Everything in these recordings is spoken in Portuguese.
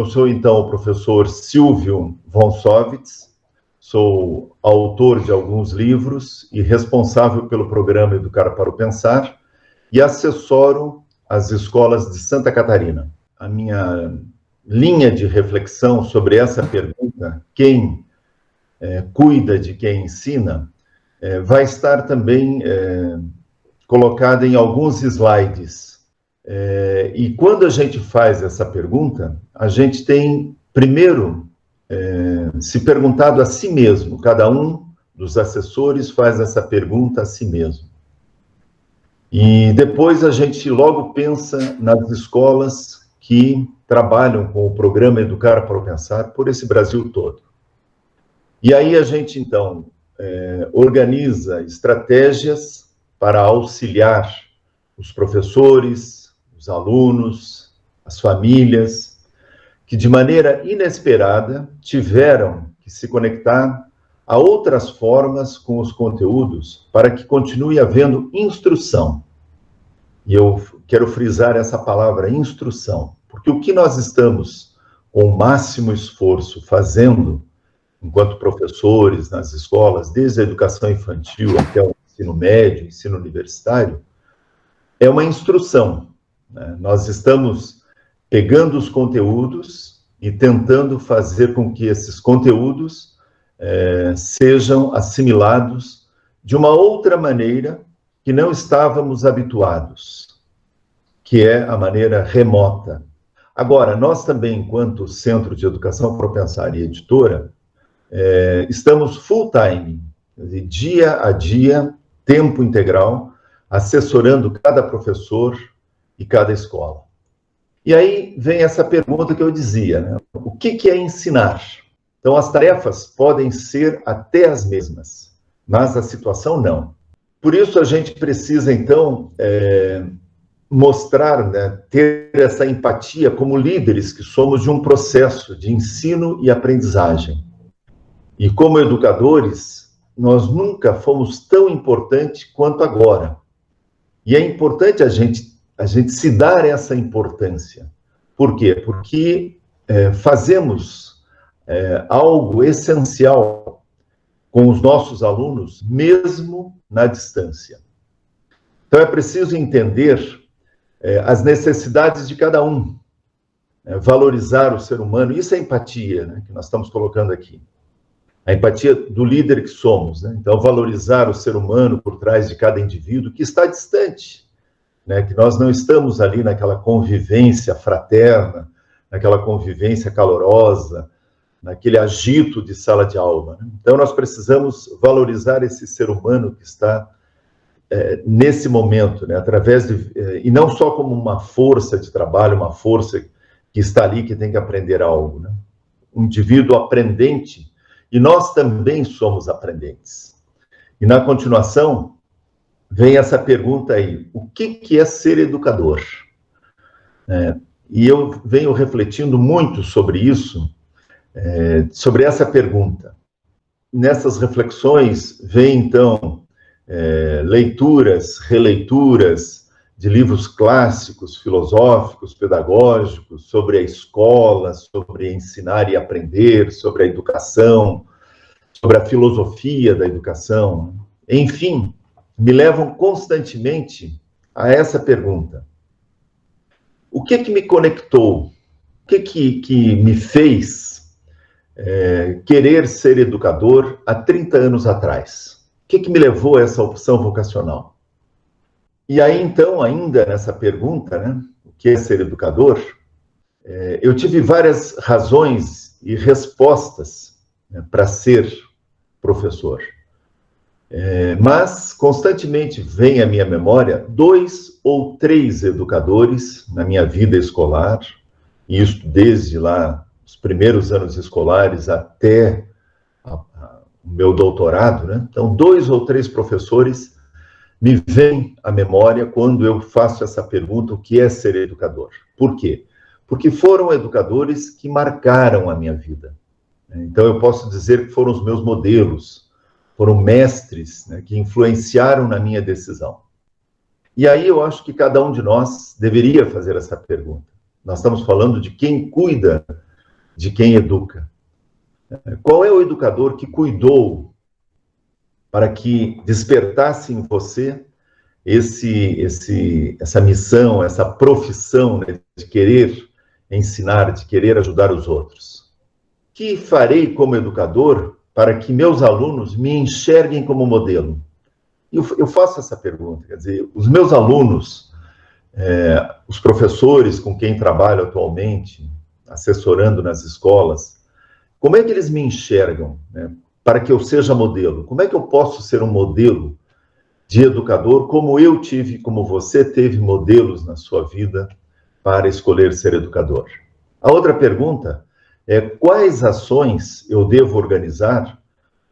Eu sou, então, o professor Silvio Vonsovitz, sou autor de alguns livros e responsável pelo programa Educar para o Pensar e assessoro as escolas de Santa Catarina. A minha linha de reflexão sobre essa pergunta, quem cuida de quem ensina, vai estar também colocada em alguns slides. E quando a gente faz essa pergunta, a gente tem, primeiro, se perguntado a si mesmo. Cada um dos assessores faz essa pergunta a si mesmo. E depois a gente logo pensa nas escolas que trabalham com o programa Educar para o Pensar por esse Brasil todo. E aí a gente, então, organiza estratégias para auxiliar os professores, os alunos, as famílias, que de maneira inesperada tiveram que se conectar a outras formas com os conteúdos para que continue havendo instrução. E eu quero frisar essa palavra, instrução, porque o que nós estamos, com o máximo esforço, fazendo, enquanto professores nas escolas, desde a educação infantil até o ensino médio, ensino universitário, é uma instrução. Nós estamos pegando os conteúdos e tentando fazer com que esses conteúdos sejam assimilados de uma outra maneira que não estávamos habituados, que é a maneira remota. Agora, nós também, enquanto Centro de Educação para o Pensar e editora, estamos full-time, dia a dia, tempo integral, assessorando cada professor e cada escola. E aí vem essa pergunta que eu dizia, né? O que é ensinar? Então, as tarefas podem ser até as mesmas, mas a situação não. Por isso, a gente precisa, então, mostrar, né, ter essa empatia como líderes que somos de um processo de ensino e aprendizagem. E como educadores, nós nunca fomos tão importantes quanto agora. E é importante a gente se dar essa importância. Por quê? Porque fazemos algo essencial com os nossos alunos, mesmo na distância. Então, é preciso entender as necessidades de cada um, valorizar o ser humano. Isso é empatia, né, que nós estamos colocando aqui. A empatia do líder que somos, né? Então, valorizar o ser humano por trás de cada indivíduo que está distante, né? Que nós não estamos ali naquela convivência fraterna, naquela convivência calorosa, naquele agito de sala de aula, né? Então, nós precisamos valorizar esse ser humano que está nesse momento, né? Através de, e não só como uma força de trabalho, uma força que está ali, que tem que aprender algo, né? Um indivíduo aprendente. E nós também somos aprendentes. E na continuação, vem essa pergunta aí, o que é ser educador? E eu venho refletindo muito sobre isso, sobre essa pergunta. Nessas reflexões, vem então leituras, releituras de livros clássicos, filosóficos, pedagógicos, sobre a escola, sobre ensinar e aprender, sobre a educação, sobre a filosofia da educação. Enfim, me levam constantemente a essa pergunta. O que me conectou? O que me fez querer ser educador há 30 anos atrás? O que me levou a essa opção vocacional? E aí, então, ainda nessa pergunta, né, o que é ser educador, eu tive várias razões e respostas, né, para ser professor. Mas, constantemente, vem à minha memória 2 ou 3 educadores na minha vida escolar, e isso desde lá, os primeiros anos escolares até o meu doutorado, né? Então, 2 ou 3 professores me vem à memória quando eu faço essa pergunta, o que é ser educador? Por quê? Porque foram educadores que marcaram a minha vida. Então, eu posso dizer que foram os meus modelos, foram mestres, né, que influenciaram na minha decisão. E aí eu acho que cada um de nós deveria fazer essa pergunta. Nós estamos falando de quem cuida de quem educa? Qual é o educador que cuidou para que despertasse em você essa missão, essa profissão, né, de querer ensinar, de querer ajudar os outros? O que farei como educador para que meus alunos me enxerguem como modelo? Eu faço essa pergunta, quer dizer, os meus alunos, os professores com quem trabalho atualmente, assessorando nas escolas, como é que eles me enxergam, né, para que eu seja modelo? Como é que eu posso ser um modelo de educador, como eu tive, como você teve modelos na sua vida para escolher ser educador? A outra pergunta é: quais ações eu devo organizar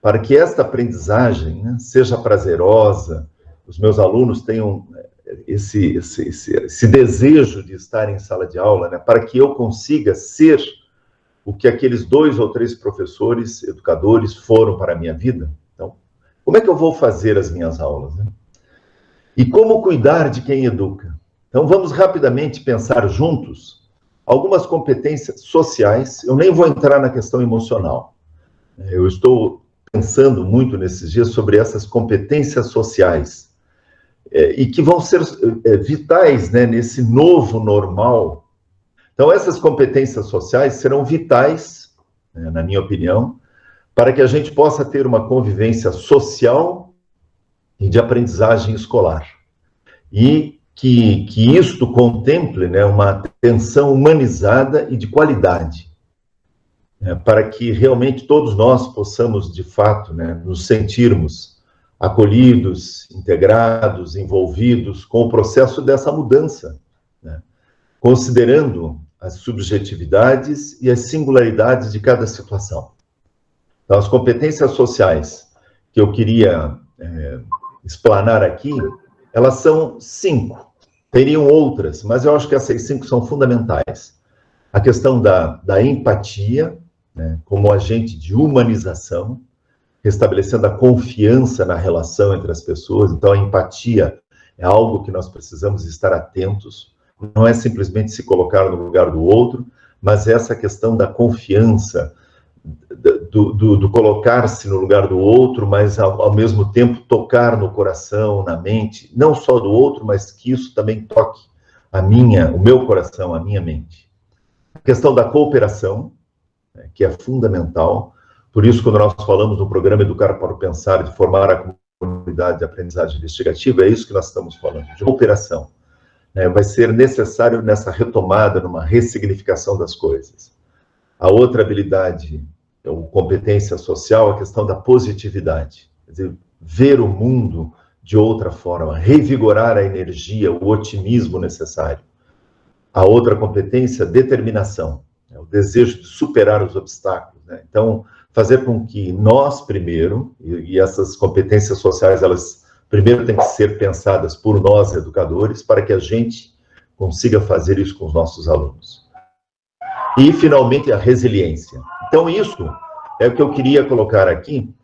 para que esta aprendizagem, né, seja prazerosa, os meus alunos tenham esse desejo de estar em sala de aula, né, para que eu consiga ser o que aqueles 2 ou 3 professores, educadores foram para a minha vida? Então, como é que eu vou fazer as minhas aulas, né? E como cuidar de quem educa? Então, vamos rapidamente pensar juntos algumas competências sociais. Eu nem vou entrar na questão emocional. Eu estou pensando muito nesses dias sobre essas competências sociais, e que vão ser vitais, né, nesse novo normal. Então, essas competências sociais serão vitais, né, na minha opinião, para que a gente possa ter uma convivência social e de aprendizagem escolar. E que isto contemple, né, uma atenção humanizada e de qualidade, né, para que realmente todos nós possamos, de fato, né, nos sentirmos acolhidos, integrados, envolvidos com o processo dessa mudança, né, considerando as subjetividades e as singularidades de cada situação. Então, as competências sociais que eu queria explanar aqui, elas são 5. Teriam outras, mas eu acho que essas 5 são fundamentais. A questão da empatia, né, como agente de humanização, restabelecendo a confiança na relação entre as pessoas. Então, a empatia é algo que nós precisamos estar atentos. Não é simplesmente se colocar no lugar do outro, mas essa questão da confiança, do colocar-se no lugar do outro, mas ao mesmo tempo tocar no coração, na mente, não só do outro, mas que isso também toque o meu coração, a minha mente. A questão da cooperação, né, que é fundamental. Por isso, quando nós falamos no programa Educar para o Pensar, de formar a comunidade de aprendizagem investigativa, é isso que nós estamos falando, de cooperação. Vai ser necessário nessa retomada, numa ressignificação das coisas. A outra habilidade, ou competência social, a questão da positividade. Quer dizer, ver o mundo de outra forma, revigorar a energia, o otimismo necessário. A outra competência, determinação, o desejo de superar os obstáculos, né? Então, fazer com que nós primeiro, e essas competências sociais, elas primeiro têm que ser pensadas por nós, educadores, para que a gente consiga fazer isso com os nossos alunos. E, finalmente, a resiliência. Então, isso é o que eu queria colocar aqui,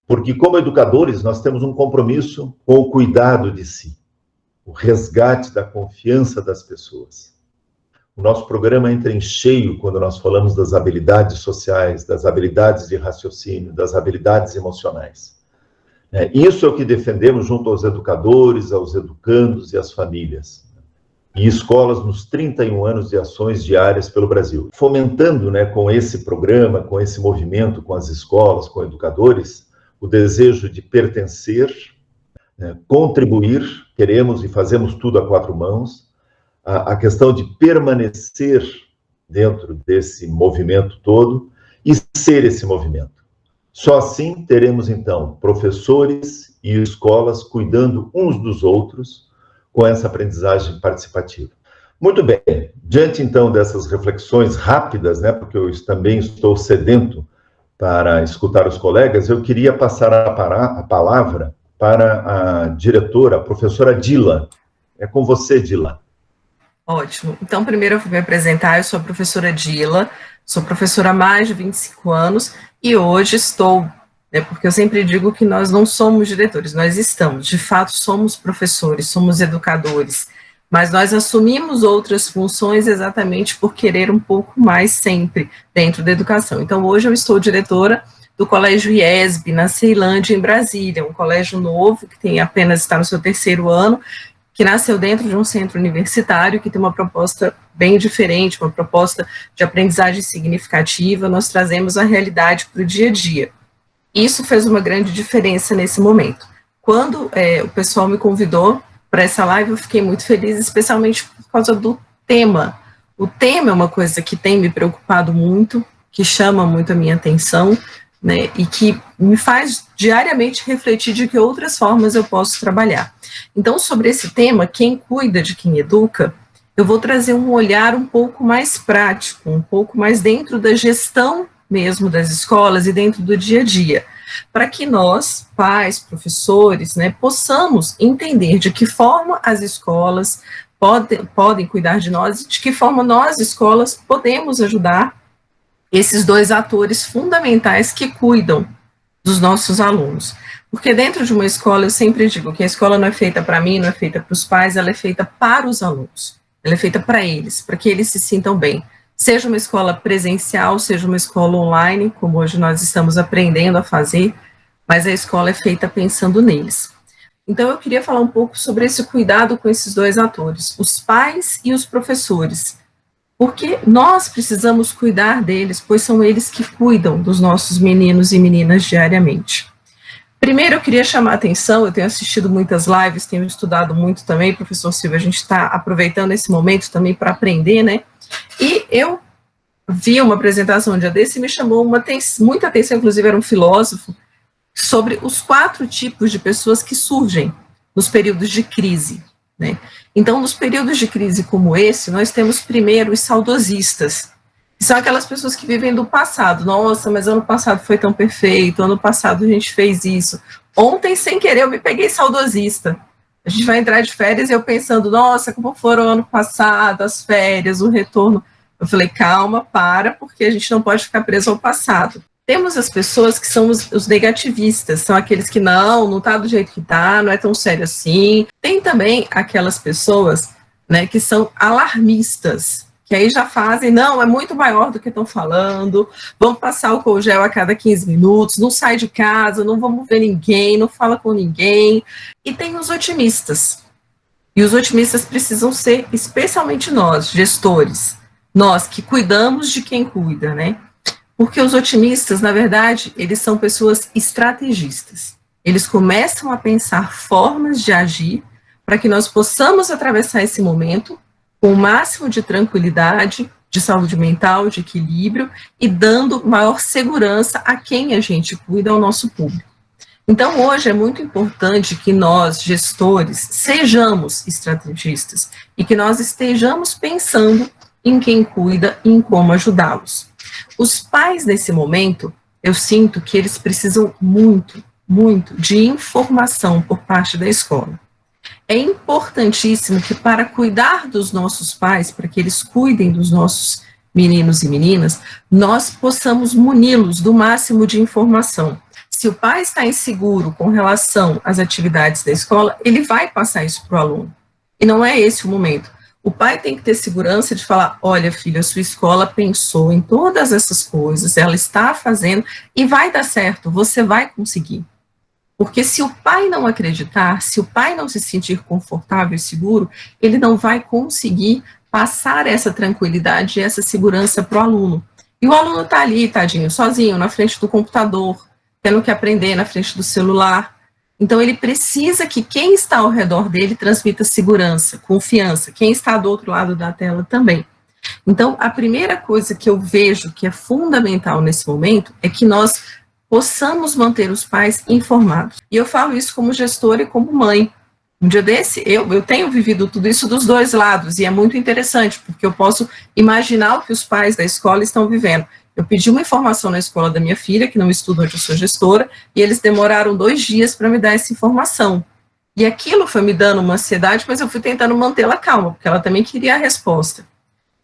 porque, como educadores, nós temos um compromisso com o cuidado de si, o resgate da confiança das pessoas. O nosso programa entra em cheio quando nós falamos das habilidades sociais, das habilidades de raciocínio, das habilidades emocionais. Isso é o que defendemos junto aos educadores, aos educandos e às famílias. E escolas nos 31 anos de ações diárias pelo Brasil. Fomentando, né, com esse programa, com esse movimento, com as escolas, com educadores, o desejo de pertencer, né, contribuir, queremos e fazemos tudo a 4 mãos, a questão de permanecer dentro desse movimento todo e ser esse movimento. Só assim teremos, então, professores e escolas cuidando uns dos outros com essa aprendizagem participativa. Muito bem, diante, então, dessas reflexões rápidas, né, porque eu também estou sedento para escutar os colegas, eu queria passar a palavra para a diretora, a professora Dila. É com você, Dila. Ótimo. Então, primeiro eu vou me apresentar. Eu sou a professora Dila, sou professora há mais de 25 anos e hoje estou, porque eu sempre digo que nós não somos diretores, nós estamos, de fato, somos professores, somos educadores, mas nós assumimos outras funções exatamente por querer um pouco mais sempre dentro da educação. Então, hoje eu estou diretora do Colégio IESB, na Ceilândia, em Brasília, um colégio novo, que tem apenas está no seu 3º ano, que nasceu dentro de um centro universitário, que tem uma proposta bem diferente, uma proposta de aprendizagem significativa. Nós trazemos a realidade para o dia a dia. Isso fez uma grande diferença nesse momento. Quando o pessoal me convidou para essa live, eu fiquei muito feliz, especialmente por causa do tema. O tema é uma coisa que tem me preocupado muito, que chama muito a minha atenção, né, e que me faz diariamente refletir de que outras formas eu posso trabalhar. Então, sobre esse tema, quem cuida de quem educa, eu vou trazer um olhar um pouco mais prático, um pouco mais dentro da gestão mesmo das escolas e dentro do dia a dia, para que nós, pais, professores, né, possamos entender de que forma as escolas podem cuidar de nós e de que forma nós, escolas, podemos ajudar esses dois atores fundamentais que cuidam dos nossos alunos. Porque dentro de uma escola, eu sempre digo que a escola não é feita para mim, não é feita para os pais, ela é feita para os alunos, ela é feita para eles, para que eles se sintam bem. Seja uma escola presencial, seja uma escola online, como hoje nós estamos aprendendo a fazer, mas a escola é feita pensando neles. Então, eu queria falar um pouco sobre esse cuidado com esses dois atores, os pais e os professores, porque nós precisamos cuidar deles, pois são eles que cuidam dos nossos meninos e meninas diariamente. Primeiro, eu queria chamar a atenção, eu tenho assistido muitas lives, tenho estudado muito também, professor Silvio, a gente está aproveitando esse momento também para aprender, né? E eu vi uma apresentação um dia desse e me chamou muita atenção, inclusive era um filósofo, sobre os 4 tipos de pessoas que surgem nos períodos de crise, né? Então, nos períodos de crise como esse, nós temos primeiro os saudosistas, que são aquelas pessoas que vivem do passado. Nossa, mas ano passado foi tão perfeito, ano passado a gente fez isso. Ontem, sem querer, eu me peguei saudosista. A gente vai entrar de férias e eu pensando, nossa, como foram o ano passado, as férias, o retorno. Eu falei, calma, porque a gente não pode ficar preso ao passado. Temos as pessoas que são os negativistas, são aqueles que não está do jeito que está, não é tão sério assim. Tem também aquelas pessoas, né, que são alarmistas, que aí já fazem, não, é muito maior do que estão falando, vamos passar álcool gel a cada 15 minutos, não sai de casa, não vamos ver ninguém, não fala com ninguém. E tem os otimistas. E os otimistas precisam ser, especialmente nós, gestores, nós que cuidamos de quem cuida, né? Porque os otimistas, na verdade, eles são pessoas estrategistas. Eles começam a pensar formas de agir para que nós possamos atravessar esse momento com o máximo de tranquilidade, de saúde mental, de equilíbrio e dando maior segurança a quem a gente cuida, ao nosso público. Então, hoje é muito importante que nós, gestores, sejamos estrategistas e que nós estejamos pensando em quem cuida e em como ajudá-los. Os pais, nesse momento, eu sinto que eles precisam muito, muito de informação por parte da escola. É importantíssimo que, para cuidar dos nossos pais, para que eles cuidem dos nossos meninos e meninas, nós possamos muni-los do máximo de informação. Se o pai está inseguro com relação às atividades da escola, ele vai passar isso para o aluno. E não é esse o momento. O pai tem que ter segurança de falar, olha, filho, a sua escola pensou em todas essas coisas, ela está fazendo e vai dar certo, você vai conseguir. Porque se o pai não acreditar, se o pai não se sentir confortável e seguro, ele não vai conseguir passar essa tranquilidade e essa segurança para o aluno. E o aluno está ali, tadinho, sozinho, na frente do computador, tendo que aprender na frente do celular. Então, ele precisa que quem está ao redor dele transmita segurança, confiança, quem está do outro lado da tela também. Então, a primeira coisa que eu vejo que é fundamental nesse momento é que nós possamos manter os pais informados. E eu falo isso como gestora e como mãe. Um dia desse, eu tenho vivido tudo isso dos dois lados, e é muito interessante, porque eu posso imaginar o que os pais da escola estão vivendo. Eu pedi uma informação na escola da minha filha, que não estuda onde eu sou gestora, e eles demoraram 2 dias para me dar essa informação. E aquilo foi me dando uma ansiedade, mas eu fui tentando mantê-la calma, porque ela também queria a resposta.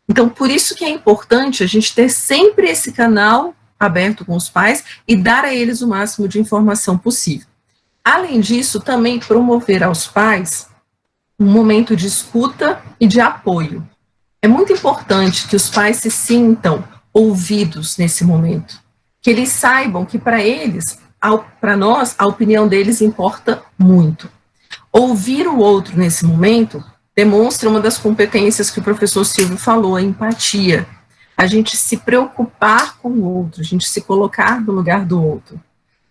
Então, por isso que é importante a gente ter sempre esse canal aberto com os pais e dar a eles o máximo de informação possível. Além disso, também promover aos pais um momento de escuta e de apoio. É muito importante que os pais se sintam ouvidos nesse momento, que eles saibam que para eles, para nós, a opinião deles importa muito. Ouvir o outro nesse momento demonstra uma das competências que o professor Silvio falou, a empatia. A gente se preocupar com o outro, a gente se colocar no lugar do outro.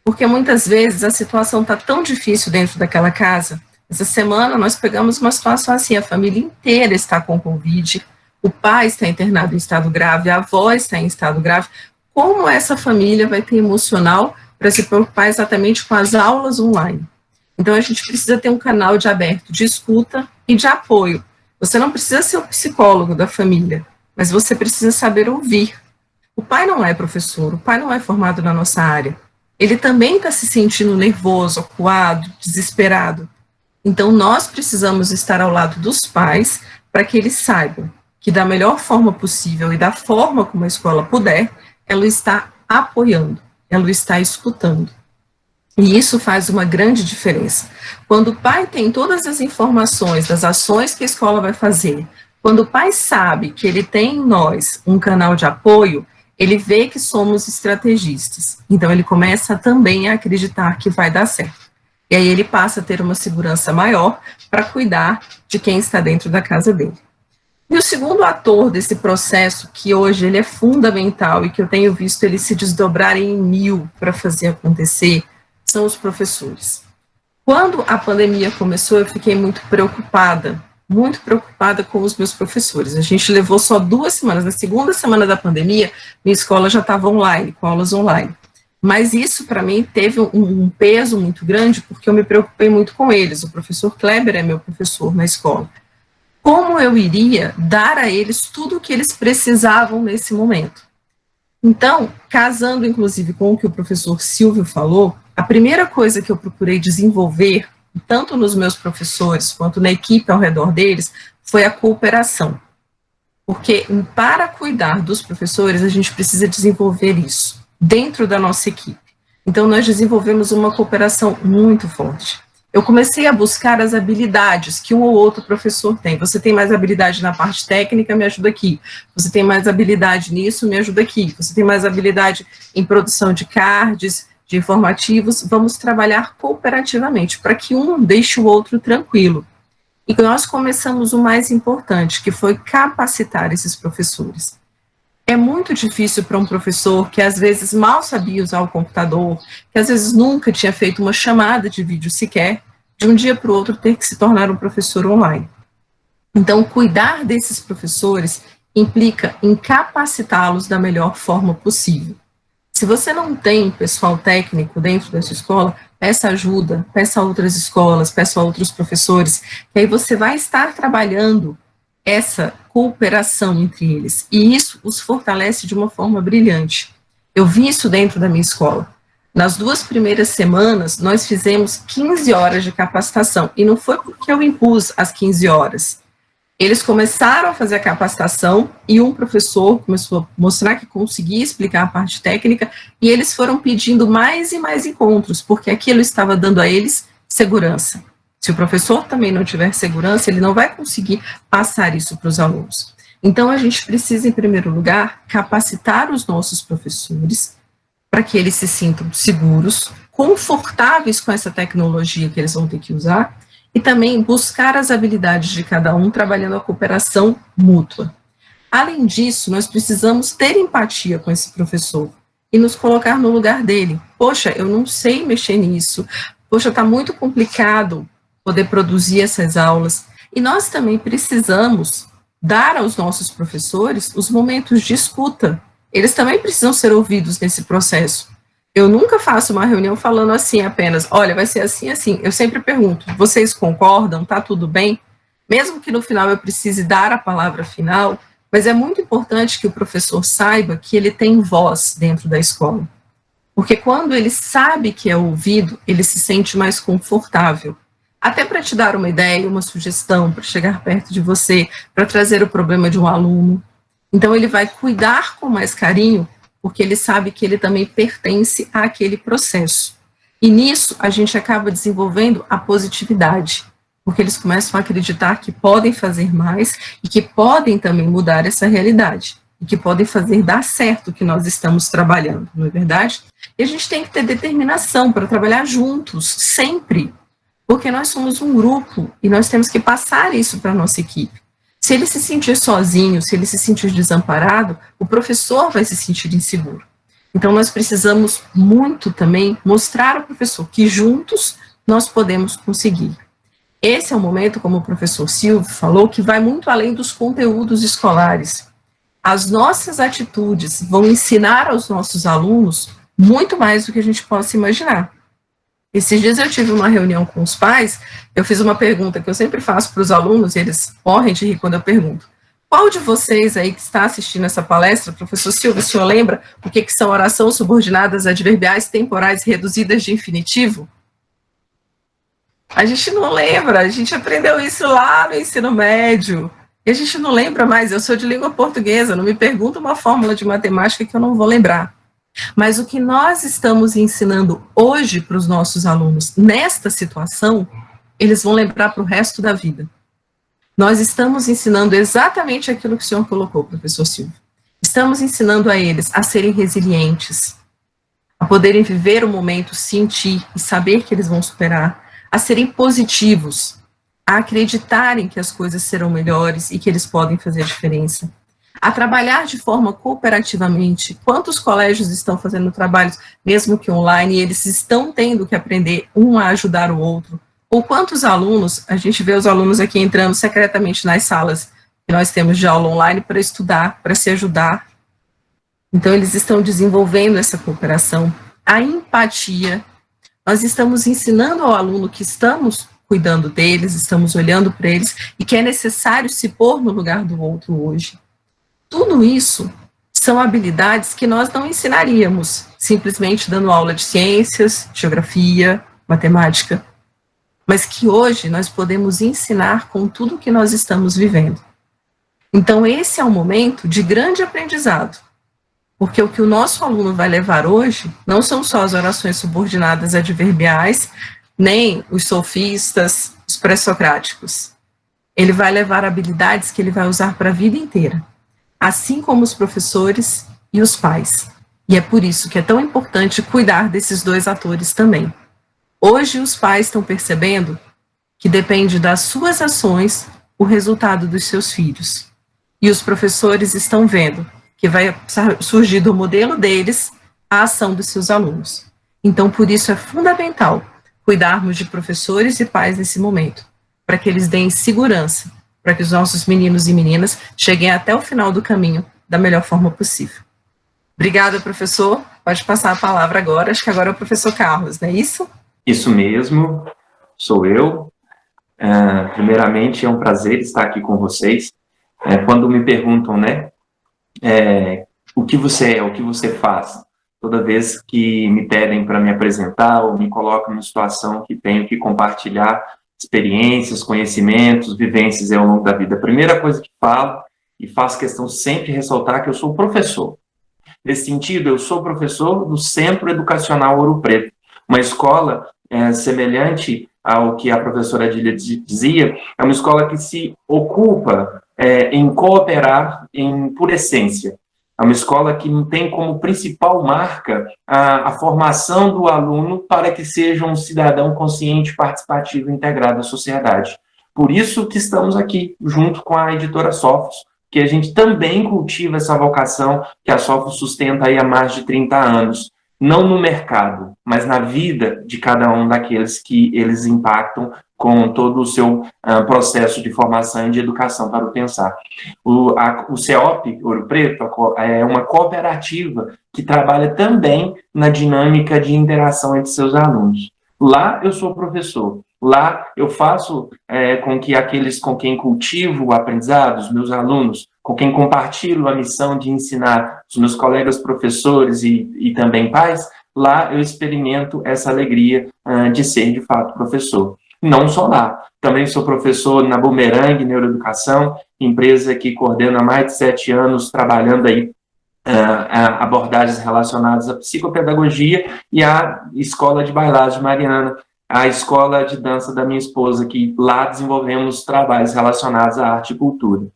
Porque muitas vezes a situação está tão difícil dentro daquela casa. Essa semana nós pegamos uma situação assim, a família inteira está com Covid, o pai está internado em estado grave, a avó está em estado grave. Como essa família vai ter emocional para se preocupar exatamente com as aulas online? Então a gente precisa ter um canal de aberto de escuta e de apoio. Você não precisa ser o psicólogo da família, mas você precisa saber ouvir. O pai não é professor, o pai não é formado na nossa área. Ele também está se sentindo nervoso, acuado, desesperado. Então, nós precisamos estar ao lado dos pais para que eles saibam que, da melhor forma possível e da forma como a escola puder, ela está apoiando, ela está escutando. E isso faz uma grande diferença. Quando o pai tem todas as informações das ações que a escola vai fazer, quando o pai sabe que ele tem em nós um canal de apoio, ele vê que somos estrategistas. Então, ele começa também a acreditar que vai dar certo. E aí ele passa a ter uma segurança maior para cuidar de quem está dentro da casa dele. E o segundo ator desse processo, que hoje ele é fundamental e que eu tenho visto ele se desdobrar em 1000 para fazer acontecer, são os professores. Quando a pandemia começou, eu fiquei muito preocupada com os meus professores. A gente levou só 2 semanas. Na segunda semana da pandemia, minha escola já estava online, com aulas online. Mas isso, para mim, teve um peso muito grande, porque eu me preocupei muito com eles. O professor Kleber é meu professor na escola. Como eu iria dar a eles tudo o que eles precisavam nesse momento? Então, casando, inclusive, com o que o professor Silvio falou, a primeira coisa que eu procurei desenvolver, tanto nos meus professores quanto na equipe ao redor deles, foi a cooperação. Porque para cuidar dos professores, a gente precisa desenvolver isso dentro da nossa equipe. Então, nós desenvolvemos uma cooperação muito forte. Eu comecei a buscar as habilidades que um ou outro professor tem. Você tem mais habilidade na parte técnica, me ajuda aqui. Você tem mais habilidade nisso, me ajuda aqui. Você tem mais habilidade em produção de cards, de informativos. Vamos trabalhar cooperativamente, para que um deixe o outro tranquilo. E nós começamos o mais importante, que foi capacitar esses professores. É muito difícil para um professor que às vezes mal sabia usar o computador, que às vezes nunca tinha feito uma chamada de vídeo sequer, de um dia para o outro ter que se tornar um professor online. Então, cuidar desses professores implica em capacitá-los da melhor forma possível. Se você não tem pessoal técnico dentro da sua escola, peça ajuda, peça a outras escolas, peça a outros professores, que aí você vai estar trabalhando essa cooperação entre eles, e isso os fortalece de uma forma brilhante. Eu vi isso dentro da minha escola. Nas 2 primeiras semanas, nós fizemos 15 horas de capacitação, e não foi porque eu impus as 15 horas. Eles começaram a fazer a capacitação, e um professor começou a mostrar que conseguia explicar a parte técnica, e eles foram pedindo mais e mais encontros, porque aquilo estava dando a eles segurança. Se o professor também não tiver segurança, ele não vai conseguir passar isso para os alunos. Então, a gente precisa, em primeiro lugar, capacitar os nossos professores para que eles se sintam seguros, confortáveis com essa tecnologia que eles vão ter que usar, e também buscar as habilidades de cada um, trabalhando a cooperação mútua. Além disso, nós precisamos ter empatia com esse professor e nos colocar no lugar dele. Poxa, eu não sei mexer nisso. Poxa, está muito complicado poder produzir essas aulas. E nós também precisamos dar aos nossos professores os momentos de escuta. Eles também precisam ser ouvidos nesse processo. Eu nunca faço uma reunião falando assim apenas, olha, vai ser assim, assim. Eu sempre pergunto, vocês concordam? Tá tudo bem? Mesmo que no final eu precise dar a palavra final, mas é muito importante que o professor saiba que ele tem voz dentro da escola. Porque quando ele sabe que é ouvido, ele se sente mais confortável. Até para te dar uma ideia, uma sugestão, para chegar perto de você, para trazer o problema de um aluno. Então, ele vai cuidar com mais carinho, porque ele sabe que ele também pertence àquele processo. E nisso, a gente acaba desenvolvendo a positividade. porque eles começam a acreditar que podem fazer mais e que podem também mudar essa realidade, e que podem fazer dar certo o que nós estamos trabalhando, não é verdade? E a gente tem que ter determinação para trabalhar juntos, sempre, porque nós somos um grupo e nós temos que passar isso para a nossa equipe. Se ele se sentir sozinho, se ele se sentir desamparado, o professor vai se sentir inseguro. Então, nós precisamos muito também mostrar ao professor que juntos nós podemos conseguir. Esse é um momento, como o professor Silvio falou, que vai muito além dos conteúdos escolares. As nossas atitudes vão ensinar aos nossos alunos muito mais do que a gente possa imaginar. Esses dias eu tive uma reunião com os pais, eu fiz uma pergunta que eu sempre faço para os alunos, e eles morrem de rir quando eu pergunto. Qual de vocês aí que está assistindo essa palestra, professor Silvio, o senhor lembra o que são orações subordinadas adverbiais temporais reduzidas de infinitivo? A gente não lembra, a gente aprendeu isso lá no ensino médio, e a gente não lembra mais. Eu sou de língua portuguesa, não me pergunta uma fórmula de matemática que eu não vou lembrar. Mas o que nós estamos ensinando hoje para os nossos alunos nesta situação, eles vão lembrar para o resto da vida. Nós estamos ensinando exatamente aquilo que o senhor colocou, professor Silvio. Estamos ensinando a eles a serem resilientes, a poderem viver o momento, sentir e saber que eles vão superar, a serem positivos, a acreditarem que as coisas serão melhores e que eles podem fazer a diferença, a trabalhar de forma cooperativamente. Quantos colégios estão fazendo trabalhos, mesmo que online, e eles estão tendo que aprender um a ajudar o outro? Ou quantos alunos, a gente vê os alunos aqui entrando secretamente nas salas que nós temos de aula online para estudar, para se ajudar. Então, eles estão desenvolvendo essa cooperação, a empatia. Nós estamos ensinando ao aluno que estamos cuidando deles, estamos olhando para eles e que é necessário se pôr no lugar do outro hoje. Tudo isso são habilidades que nós não ensinaríamos simplesmente dando aula de ciências, geografia, matemática, mas que hoje nós podemos ensinar com tudo que nós estamos vivendo. Então, esse é um momento de grande aprendizado, porque o que o nosso aluno vai levar hoje não são só as orações subordinadas adverbiais, nem os sofistas, os pré-socráticos. Ele vai levar habilidades que ele vai usar para a vida inteira, assim como os professores e os pais. E é por isso que é tão importante cuidar desses dois atores também. Hoje os pais estão percebendo que depende das suas ações o resultado dos seus filhos. E os professores estão vendo que vai surgir do modelo deles a ação dos seus alunos. Então, por isso é fundamental cuidarmos de professores e pais nesse momento, para que eles deem segurança, para que os nossos meninos e meninas cheguem até o final do caminho da melhor forma possível. Obrigada, professor. Pode passar a palavra agora. Acho que agora é o professor Carlos, não é isso? Isso mesmo, sou eu. Primeiramente, é um prazer estar aqui com vocês. Quando me perguntam, né, o que você é, o que você faz, toda vez que me pedem para me apresentar ou me colocam numa situação que tenho que compartilhar experiências, conhecimentos, vivências ao longo da vida, a primeira coisa que falo, e faço questão sempre de ressaltar, que eu sou professor. Nesse sentido, eu sou professor do Centro Educacional Ouro Preto, uma escola semelhante ao que a professora Adília dizia, é uma escola que se ocupa em cooperar por essência. É uma escola que não tem como principal marca a formação do aluno para que seja um cidadão consciente, participativo e integrado à sociedade. Por isso que estamos aqui, junto com a editora Sophos, que a gente também cultiva essa vocação que a Sophos sustenta aí há mais de 30 anos. Não no mercado, mas na vida de cada um daqueles que eles impactam com todo o seu processo de formação e de educação para o pensar. O CEOP Ouro Preto é uma cooperativa que trabalha também na dinâmica de interação entre seus alunos. Lá eu sou professor, lá eu faço com que aqueles com quem cultivo o aprendizado, os meus alunos, com quem compartilho a missão de ensinar os meus colegas professores e também pais, lá eu experimento essa alegria de ser, de fato, professor. Não só lá, também sou professor na Bumerangue Neuroeducação, empresa que coordena há mais de 7 anos, trabalhando aí abordagens relacionadas à psicopedagogia e à Escola de Bailados de Mariana, a escola de dança da minha esposa, que lá desenvolvemos trabalhos relacionados à arte e cultura.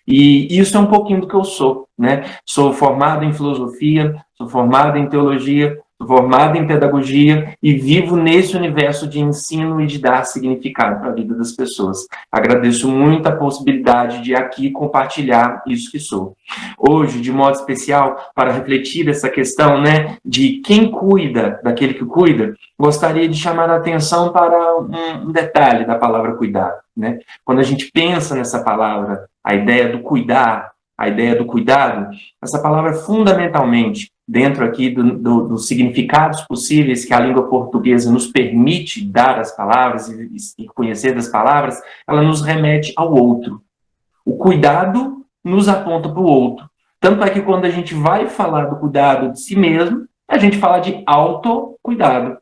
E isso é um pouquinho do que eu sou, né? Sou formado em filosofia, sou formado em teologia, sou formado em pedagogia e vivo nesse universo de ensino e de dar significado para a vida das pessoas. Agradeço muito a possibilidade de aqui compartilhar isso que sou. Hoje, de modo especial, para refletir essa questão, né, de quem cuida daquele que cuida, gostaria de chamar a atenção para um detalhe da palavra cuidado, né? Quando a gente pensa nessa palavra, a ideia do cuidar, a ideia do cuidado, essa palavra fundamentalmente, dentro aqui dos significados possíveis que a língua portuguesa nos permite dar às palavras e conhecer das palavras, ela nos remete ao outro. O cuidado nos aponta para o outro. Tanto é que quando a gente vai falar do cuidado de si mesmo, a gente fala de autocuidado.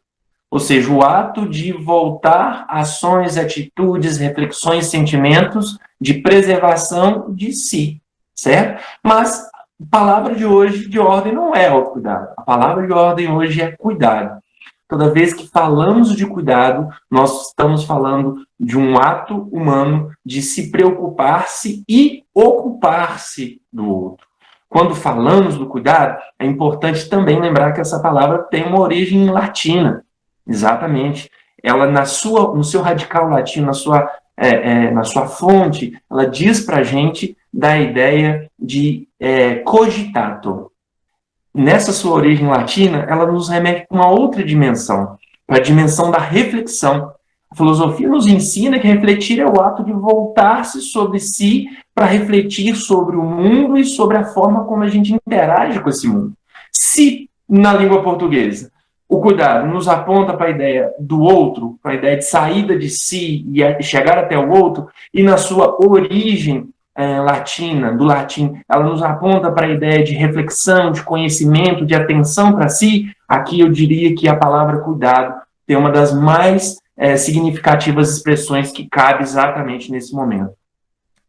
Ou seja, o ato de voltar ações, atitudes, reflexões, sentimentos de preservação de si, certo? Mas a palavra de hoje de ordem não é autocuidado. A palavra de ordem hoje é cuidado. Toda vez que falamos de cuidado, nós estamos falando de um ato humano de se preocupar-se e ocupar-se do outro. Quando falamos do cuidado, é importante também lembrar que essa palavra tem uma origem latina. Exatamente. Ela, no seu radical latino, na sua fonte, ela diz para a gente da ideia de cogitato. Nessa sua origem latina, ela nos remete para uma outra dimensão, para a dimensão da reflexão. A filosofia nos ensina que refletir é o ato de voltar-se sobre si para refletir sobre o mundo e sobre a forma como a gente interage com esse mundo. Se, na língua portuguesa, o cuidado nos aponta para a ideia do outro, para a ideia de saída de si e chegar até o outro, e na sua origem latina, do latim, ela nos aponta para a ideia de reflexão, de conhecimento, de atenção para si. Aqui eu diria que a palavra cuidado tem uma das mais significativas expressões que cabe exatamente nesse momento.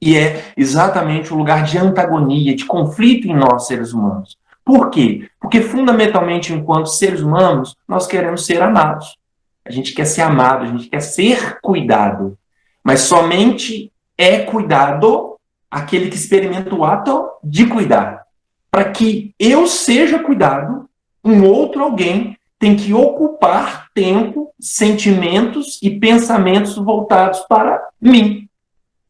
E é exatamente o lugar de antagonia, de conflito em nós, seres humanos. Por quê? Porque, fundamentalmente, enquanto seres humanos, nós queremos ser amados. A gente quer ser amado, a gente quer ser cuidado. Mas somente é cuidado aquele que experimenta o ato de cuidar. Para que eu seja cuidado, um outro alguém tem que ocupar tempo, sentimentos e pensamentos voltados para mim.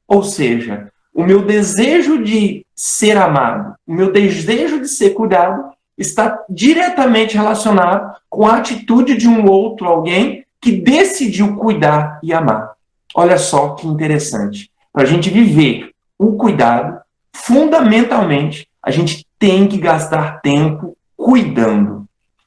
Ou seja, o meu desejo de ser amado, o meu desejo de ser cuidado está diretamente relacionado com a atitude de um outro alguém que decidiu cuidar e amar. Olha só que interessante. Para a gente viver o cuidado, fundamentalmente, a gente tem que gastar tempo cuidando.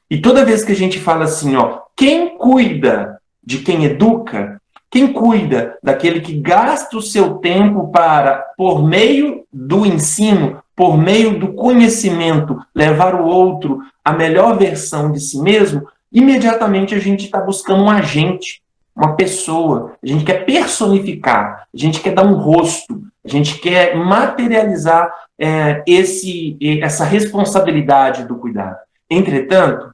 E toda vez que a gente fala assim, quem cuida de quem educa, quem cuida daquele que gasta o seu tempo para, por meio do ensino, por meio do conhecimento, levar o outro à melhor versão de si mesmo, imediatamente a gente está buscando um agente, uma pessoa. A gente quer personificar, a gente quer dar um rosto, a gente quer materializar essa responsabilidade do cuidado. Entretanto,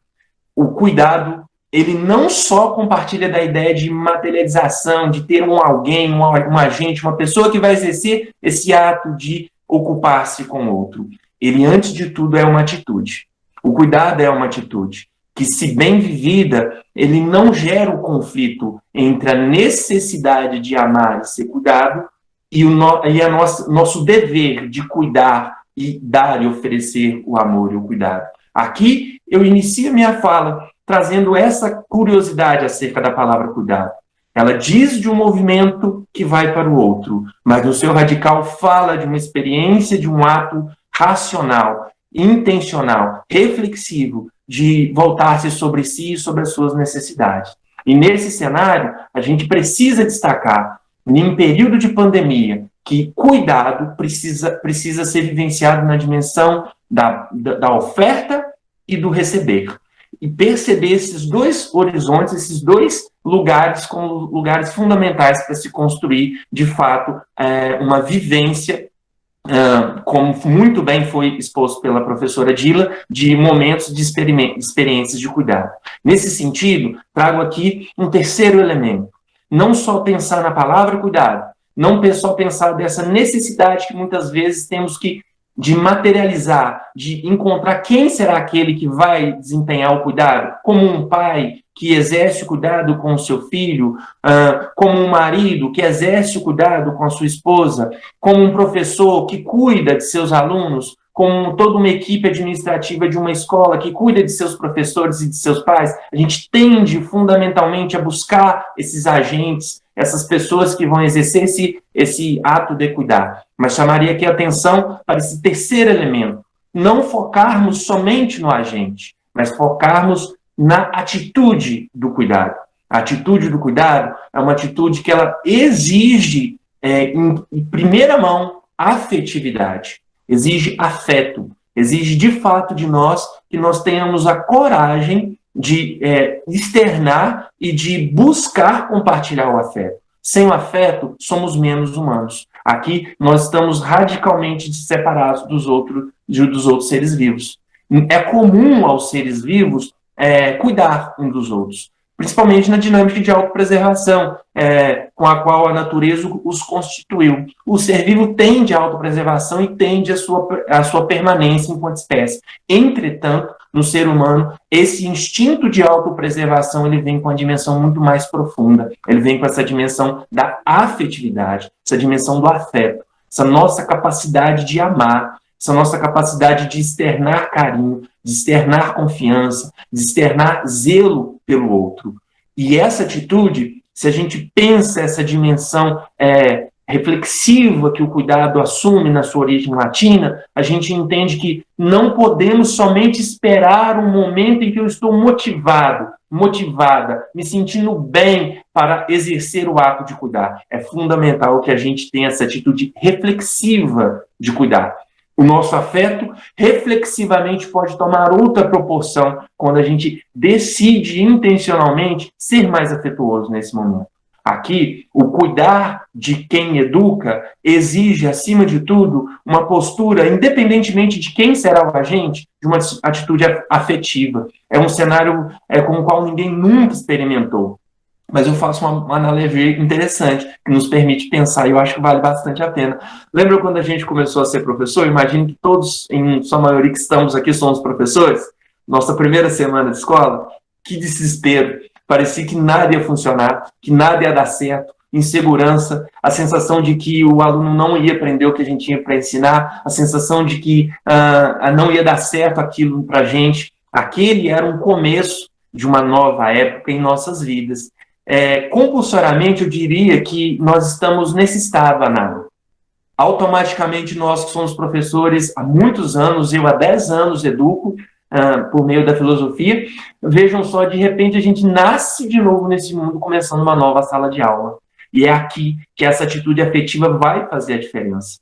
o cuidado, ele não só compartilha da ideia de materialização, de ter um alguém, um agente, uma pessoa que vai exercer esse ato de ocupar-se com o outro. Ele, antes de tudo, é uma atitude. O cuidado é uma atitude que, se bem vivida, ele não gera o conflito entre a necessidade de amar e ser cuidado e nosso dever de cuidar e dar e oferecer o amor e o cuidado. Aqui, eu inicio minha fala trazendo essa curiosidade acerca da palavra cuidado. Ela diz de um movimento que vai para o outro, mas no seu radical fala de uma experiência, de um ato racional, intencional, reflexivo, de voltar-se sobre si e sobre as suas necessidades. E nesse cenário, a gente precisa destacar, em período de pandemia, que cuidado precisa ser vivenciado na dimensão da oferta e do receber. E perceber esses dois horizontes, esses dois lugares como lugares fundamentais para se construir, de fato, uma vivência como muito bem foi exposto pela professora Dila, de momentos de experiências de cuidado. Nesse sentido, trago aqui um terceiro elemento. Não só pensar na palavra cuidado, não só pensar dessa necessidade que muitas vezes temos de materializar, de encontrar quem será aquele que vai desempenhar o cuidado, como um pai que exerce o cuidado com o seu filho, como um marido que exerce o cuidado com a sua esposa, como um professor que cuida de seus alunos, como toda uma equipe administrativa de uma escola que cuida de seus professores e de seus pais. A gente tende fundamentalmente a buscar esses agentes, essas pessoas que vão exercer esse ato de cuidar. Mas chamaria aqui a atenção para esse terceiro elemento. Não focarmos somente no agente, mas focarmos na atitude do cuidado. A atitude do cuidado é uma atitude que ela exige, em primeira mão, afetividade. Exige afeto. Exige, de fato, de nós que nós tenhamos a coragem de externar e de buscar compartilhar o afeto. Sem o afeto, somos menos humanos. Aqui, nós estamos radicalmente separados dos outros seres vivos. É comum aos seres vivos cuidar uns dos outros, principalmente na dinâmica de autopreservação, com a qual a natureza os constituiu. O ser vivo tende à autopreservação e tende à sua permanência enquanto espécie. Entretanto, no ser humano, esse instinto de autopreservação ele vem com uma dimensão muito mais profunda. Ele vem com essa dimensão da afetividade, essa dimensão do afeto, essa nossa capacidade de amar, essa nossa capacidade de externar carinho, de externar confiança, de externar zelo pelo outro. E essa atitude, se a gente pensa essa dimensão reflexiva que o cuidado assume na sua origem latina, a gente entende que não podemos somente esperar um momento em que eu estou motivada, me sentindo bem para exercer o ato de cuidar. É fundamental que a gente tenha essa atitude reflexiva de cuidar. O nosso afeto, reflexivamente, pode tomar outra proporção quando a gente decide intencionalmente ser mais afetuoso nesse momento. Aqui, o cuidar de quem educa exige, acima de tudo, uma postura, independentemente de quem será o agente, de uma atitude afetiva. É um cenário com o qual ninguém nunca experimentou. Mas eu faço uma analogia interessante, que nos permite pensar, e eu acho que vale bastante a pena. Lembra quando a gente começou a ser professor? Imagino que todos, em sua maioria que estamos aqui, somos professores. Nossa primeira semana de escola, que desespero. Parecia que nada ia funcionar, que nada ia dar certo, insegurança, a sensação de que o aluno não ia aprender o que a gente tinha para ensinar, a sensação de que não ia dar certo aquilo para a gente. Aquele era um começo de uma nova época em nossas vidas. Compulsoriamente, eu diria que nós estamos nesse estado, Ana. Automaticamente, nós que somos professores há muitos anos, eu há 10 anos educo, por meio da filosofia, vejam só, de repente a gente nasce de novo nesse mundo, começando uma nova sala de aula. E é aqui que essa atitude afetiva vai fazer a diferença.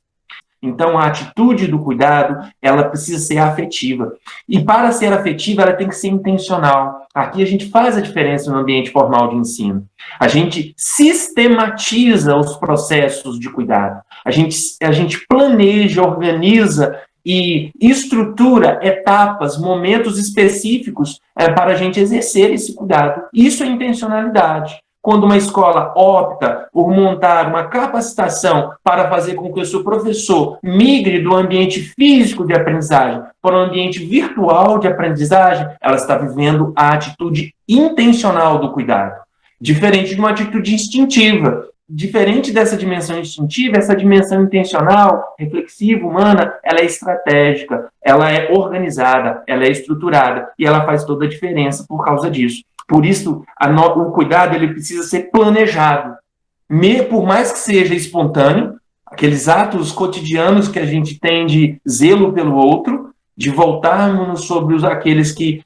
Então, a atitude do cuidado, ela precisa ser afetiva. E para ser afetiva, ela tem que ser intencional. Aqui a gente faz a diferença no ambiente formal de ensino. A gente sistematiza os processos de cuidado. A gente planeja, organiza e estrutura etapas, momentos específicos para a gente exercer esse cuidado. Isso é intencionalidade. Quando uma escola opta por montar uma capacitação para fazer com que o seu professor migre do ambiente físico de aprendizagem para um ambiente virtual de aprendizagem, ela está vivendo a atitude intencional do cuidado, diferente de uma atitude instintiva. Diferente dessa dimensão instintiva, essa dimensão intencional, reflexiva, humana, ela é estratégica, ela é organizada, ela é estruturada e ela faz toda a diferença por causa disso. Por isso, o cuidado ele precisa ser planejado. Por mais que seja espontâneo, aqueles atos cotidianos que a gente tem de zelo pelo outro, de voltarmos sobre aqueles que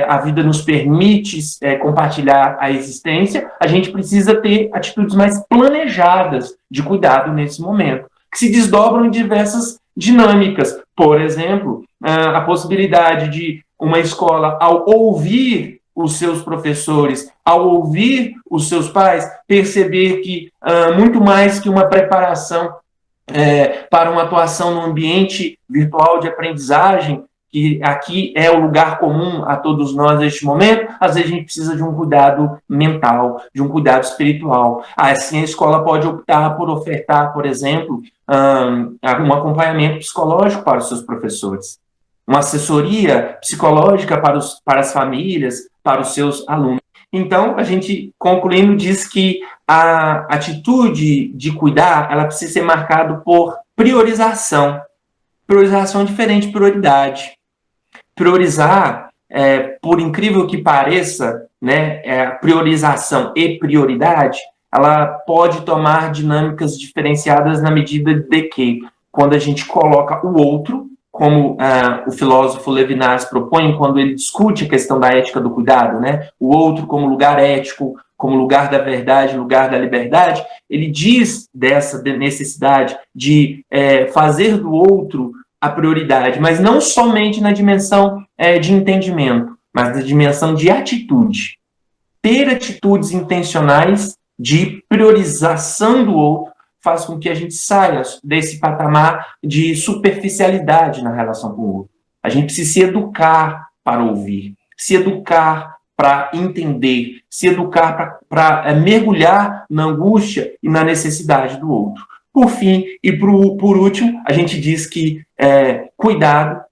a vida nos permite compartilhar a existência, a gente precisa ter atitudes mais planejadas de cuidado nesse momento, que se desdobram em diversas dinâmicas. Por exemplo, a possibilidade de uma escola, ao ouvir os seus professores, ao ouvir os seus pais, perceber que muito mais que uma preparação para uma atuação no ambiente virtual de aprendizagem, que aqui é o lugar comum a todos nós neste momento, às vezes a gente precisa de um cuidado mental, de um cuidado espiritual. Assim, a escola pode optar por ofertar, por exemplo, um acompanhamento psicológico para os seus professores, uma assessoria psicológica para as famílias, para os seus alunos. Então, a gente, concluindo, diz que a atitude de cuidar, ela precisa ser marcada por priorização. Priorização é diferente de prioridade. Priorizar, por incrível que pareça, né, priorização e prioridade, ela pode tomar dinâmicas diferenciadas na medida de que, quando a gente coloca o outro, como o filósofo Levinas propõe, quando ele discute a questão da ética do cuidado, né, o outro como lugar ético, como lugar da verdade, lugar da liberdade, ele diz dessa necessidade de fazer do outro a prioridade, mas não somente na dimensão de entendimento, mas na dimensão de atitude. Ter atitudes intencionais de priorização do outro faz com que a gente saia desse patamar de superficialidade na relação com o outro. A gente precisa se educar para ouvir, se educar para entender, se educar para mergulhar na angústia e na necessidade do outro. Por fim, e por último, a gente diz que cuidado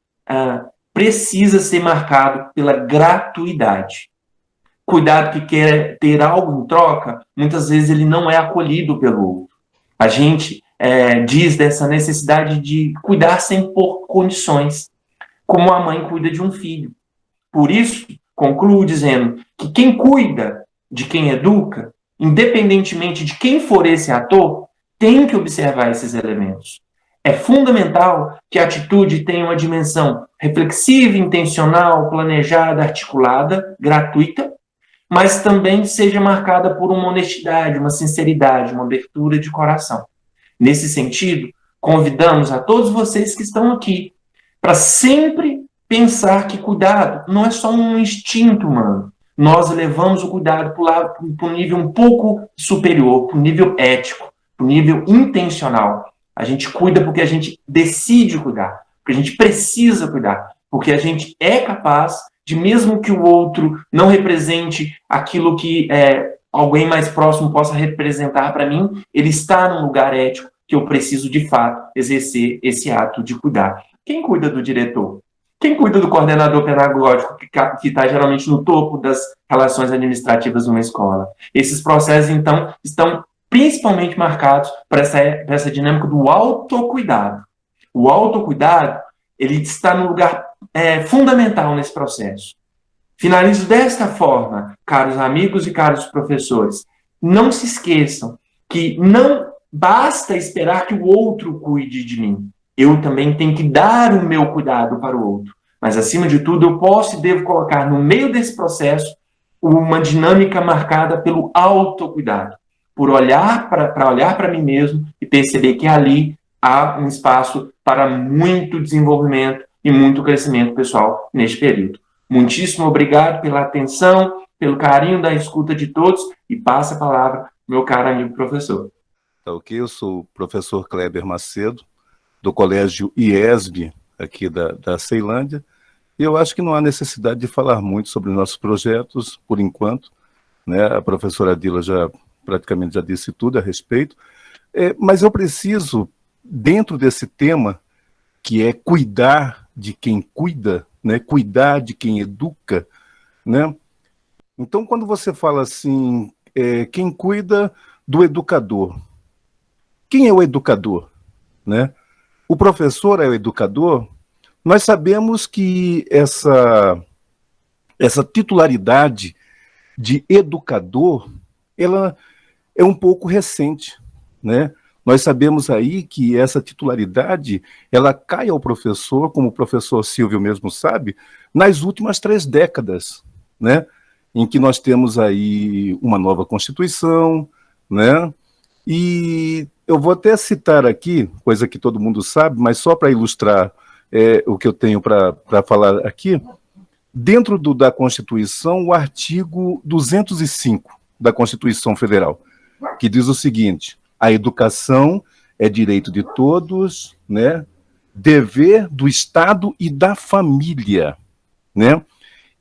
precisa ser marcado pela gratuidade. Cuidado que quer ter algo em troca, muitas vezes ele não é acolhido pelo outro. A gente diz dessa necessidade de cuidar sem pôr condições, como a mãe cuida de um filho. Por isso, concluo dizendo que quem cuida de quem educa, independentemente de quem for esse ator, tem que observar esses elementos. É fundamental que a atitude tenha uma dimensão reflexiva, intencional, planejada, articulada, gratuita, mas também seja marcada por uma honestidade, uma sinceridade, uma abertura de coração. Nesse sentido, convidamos a todos vocês que estão aqui para sempre pensar que cuidado não é só um instinto humano. Nós levamos o cuidado para um nível um pouco superior, para um nível ético, para um nível intencional. A gente cuida porque a gente decide cuidar, porque a gente precisa cuidar, porque a gente é capaz de, mesmo que o outro não represente aquilo que alguém mais próximo possa representar para mim, ele está num lugar ético que eu preciso, de fato, exercer esse ato de cuidar. Quem cuida do diretor? Quem cuida do coordenador pedagógico, que está geralmente no topo das relações administrativas numa escola? Esses processos, então, estão principalmente marcados por essa dinâmica do autocuidado. O autocuidado, ele está no lugar fundamental nesse processo. Finalizo desta forma, caros amigos e caros professores. Não se esqueçam que não basta esperar que o outro cuide de mim. Eu também tenho que dar o meu cuidado para o outro. Mas, acima de tudo, eu posso e devo colocar no meio desse processo uma dinâmica marcada pelo autocuidado, por olhar para mim mesmo e perceber que ali há um espaço para muito desenvolvimento e muito crescimento pessoal neste período. Muitíssimo obrigado pela atenção, pelo carinho da escuta de todos, e passa a palavra, meu caro amigo professor. Tá ok, eu sou o professor Kleber Macedo, do Colégio IESB, aqui da Ceilândia, e eu acho que não há necessidade de falar muito sobre nossos projetos, por enquanto, né? A professora Adila praticamente já disse tudo a respeito, mas eu preciso, dentro desse tema, que é cuidar de quem cuida, né? Cuidar de quem educa, né? Então, quando você fala assim, quem cuida do educador, quem é o educador, né? O professor é o educador. Nós sabemos que essa titularidade de educador, ela é um pouco recente, né? Nós sabemos aí que essa titularidade, ela cai ao professor, como o professor Silvio mesmo sabe, nas últimas 3 décadas, né? Em que nós temos aí uma nova Constituição, né? E eu vou até citar aqui, coisa que todo mundo sabe, mas só para ilustrar o que eu tenho para falar aqui, dentro da Constituição, o artigo 205 da Constituição Federal, que diz o seguinte: a educação é direito de todos, né? Dever do Estado e da família, né?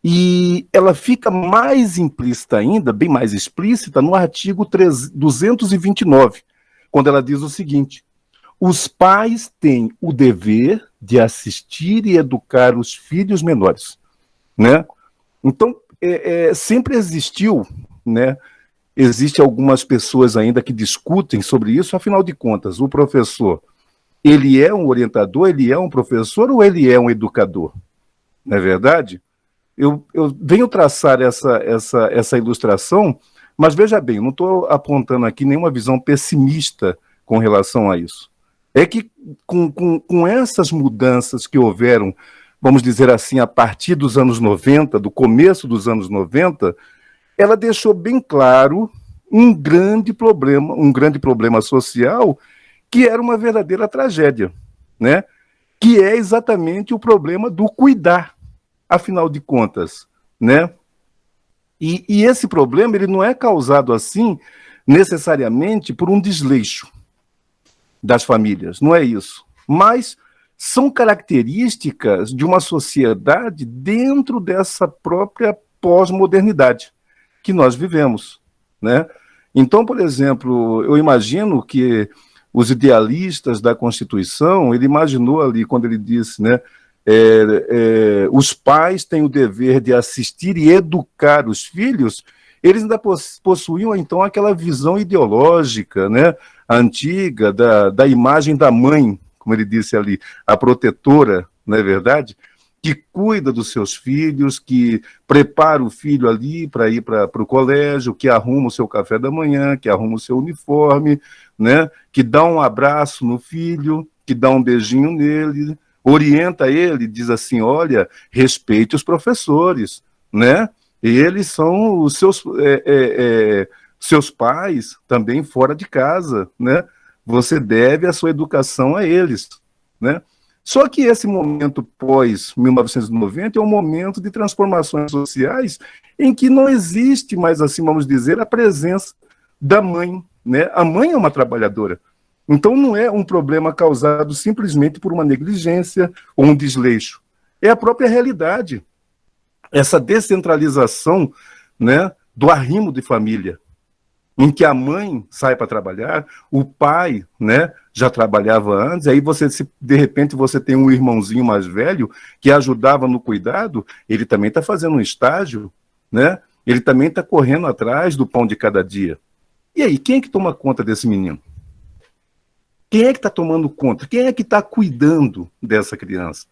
E ela fica mais implícita ainda, bem mais explícita, no artigo 229, quando ela diz o seguinte: os pais têm o dever de assistir e educar os filhos menores, né? Então, sempre existiu, né? Existem algumas pessoas ainda que discutem sobre isso. Afinal de contas, o professor, ele é um orientador, ele é um professor ou ele é um educador? Não é verdade? Eu venho traçar essa ilustração, mas veja bem, eu não estou apontando aqui nenhuma visão pessimista com relação a isso. É que com essas mudanças que houveram, vamos dizer assim, a partir dos anos 90, do começo dos anos 90, ela deixou bem claro um grande problema social, que era uma verdadeira tragédia, né? Que é exatamente o problema do cuidar, afinal de contas, né? E esse problema, ele não é causado assim necessariamente por um desleixo das famílias, não é isso. Mas são características de uma sociedade dentro dessa própria pós-modernidade que nós vivemos, né? Então, por exemplo, eu imagino que os idealistas da Constituição, ele imaginou ali, quando ele disse, né, os pais têm o dever de assistir e educar os filhos, eles ainda possuíam, então, aquela visão ideológica, né, antiga, da imagem da mãe, como ele disse ali, a protetora, não é verdade? Que cuida dos seus filhos, que prepara o filho ali para ir para o colégio, que arruma o seu café da manhã, que arruma o seu uniforme, né? Que dá um abraço no filho, que dá um beijinho nele, orienta ele, diz assim, olha, respeite os professores, né? Eles são os seus pais também fora de casa, né? Você deve a sua educação a eles, né? Só que esse momento pós-1990 é um momento de transformações sociais em que não existe mais, assim, vamos dizer, a presença da mãe, né? A mãe é uma trabalhadora. Então não é um problema causado simplesmente por uma negligência ou um desleixo. É a própria realidade. Essa descentralização, né, do arrimo de família, em que a mãe sai para trabalhar, o pai, né, já trabalhava antes, aí de repente você tem um irmãozinho mais velho que ajudava no cuidado, ele também está fazendo um estágio, né? Ele também está correndo atrás do pão de cada dia. E aí, quem é que toma conta desse menino? Quem é que está tomando conta? Quem é que está cuidando dessa criança?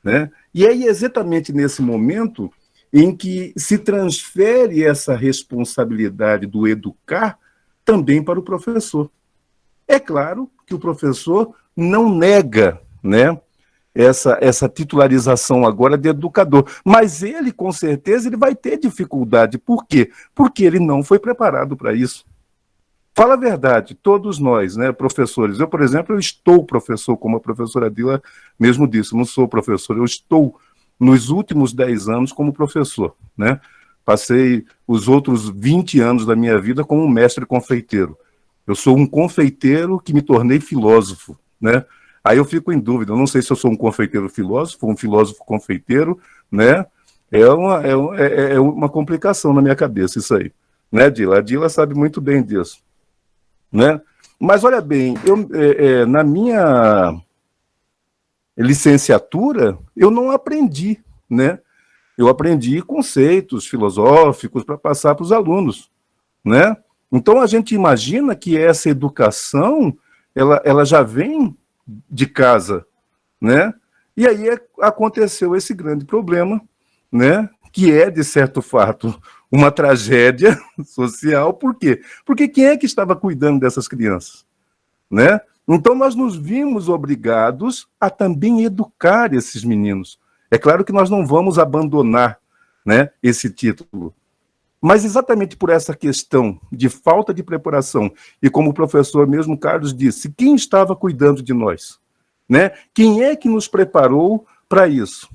Né? E aí, exatamente nesse momento em que se transfere essa responsabilidade do educar também para o professor. É claro que o professor não nega, né, essa titularização agora de educador, mas ele, com certeza, ele vai ter dificuldade. Por quê? Porque ele não foi preparado para isso. Fala a verdade, todos nós, né, professores, eu, por exemplo, eu estou professor, como a professora Dila mesmo disse, não sou professor, eu estou nos últimos 10 anos como professor, né? Passei os outros 20 anos da minha vida como mestre confeiteiro. Eu sou um confeiteiro que me tornei filósofo, né? Aí eu fico em dúvida, eu não sei se eu sou um confeiteiro filósofo, um filósofo confeiteiro, né? É uma complicação na minha cabeça isso aí, né, Dila? A Dila sabe muito bem disso, né? Mas olha bem, na minha licenciatura, eu não aprendi, né? Eu aprendi conceitos filosóficos para passar para os alunos, né? Então, a gente imagina que essa educação, ela já vem de casa, né? E aí aconteceu esse grande problema, né? Que é, de certo fato, uma tragédia social. Por quê? Porque quem é que estava cuidando dessas crianças, né? Então, nós nos vimos obrigados a também educar esses meninos. É claro que nós não vamos abandonar, né, esse título, mas exatamente por essa questão de falta de preparação, e como o professor mesmo Carlos disse, quem estava cuidando de nós? Né? Quem é que nos preparou para isso?